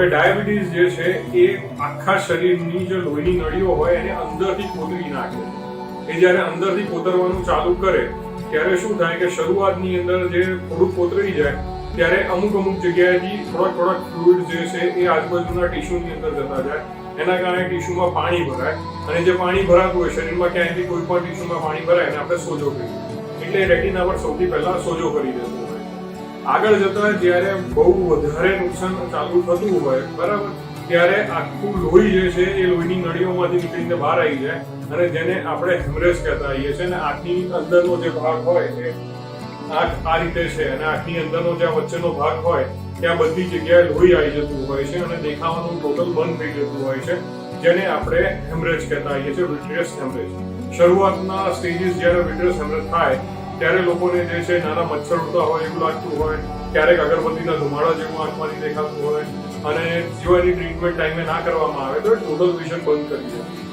હવે ડાયાબિટીસ જે છે એ આખા શરીરની જે લોહીની નળીઓ હોય એને અંદરથી કોતરી નાખે છે. એ જ્યારે અંદરથી કોતરવાનું ચાલુ કરે ત્યારે શું થાય કે શરૂઆતની અંદર જે થોડું કોતરાઈ જાય ત્યારે અમુક જગ્યાએથી થોડાક ફ્લુઇડ જે છે એ આજુબાજુના ટીશ્યુની અંદર જતા જાય. એના કારણે ટીશ્યુમાં પાણી ભરાય અને જે પાણી ભરાતું હોય શરીરમાં ક્યાંયથી કોઈ પણ ટીશ્યુમાં પાણી ભરાય એને આપણે સોજો કહીએ. એટલે રેટિના પર સૌથી પહેલા સોજો કરી દેતો હોય. આગળ જતા જ્યારે બહુ વધારે નુકસાન ચાલુ થતું હોય બરાબર ત્યારે આખું લોહી જે છે એ લોહીની નળીઓમાંથી નીકળીને બહાર આવી જાય અને જેને આપણે હેમરેજ કહેતા હોઈએ છીએ. અને આંખની અંદરનો જે ભાગ હોય એ આંખ આ રીતે છે અને આંખની અંદરનો જે વચ્ચેનો ભાગ હોય ત્યાં બધી જગ્યાએ લોહી આવી જતું હોય છે અને દેખાવાનું ટોટલ બંધ થઈ જતું હોય છે, જેને આપણે હેમરેજ કહેતા હોઈએ છીએ, વિટ્રિયસ હેમરેજ. શરૂઆતના સ્ટેજીસ જ્યારે વિટ્રિયસ હેમરેજ થાય ત્યારે લોકોને જે છે નાના મચ્છર ઉડતા હોય એવું લાગતું હોય, ક્યારેક અગરબત્તીના ધુમાડા જેવું આંખમાંથી દેખાતું હોય અને જો એની ટ્રીટમેન્ટ ટાઈમે ના કરવામાં આવે તો ટોટલ વિઝન બંધ કરી દે.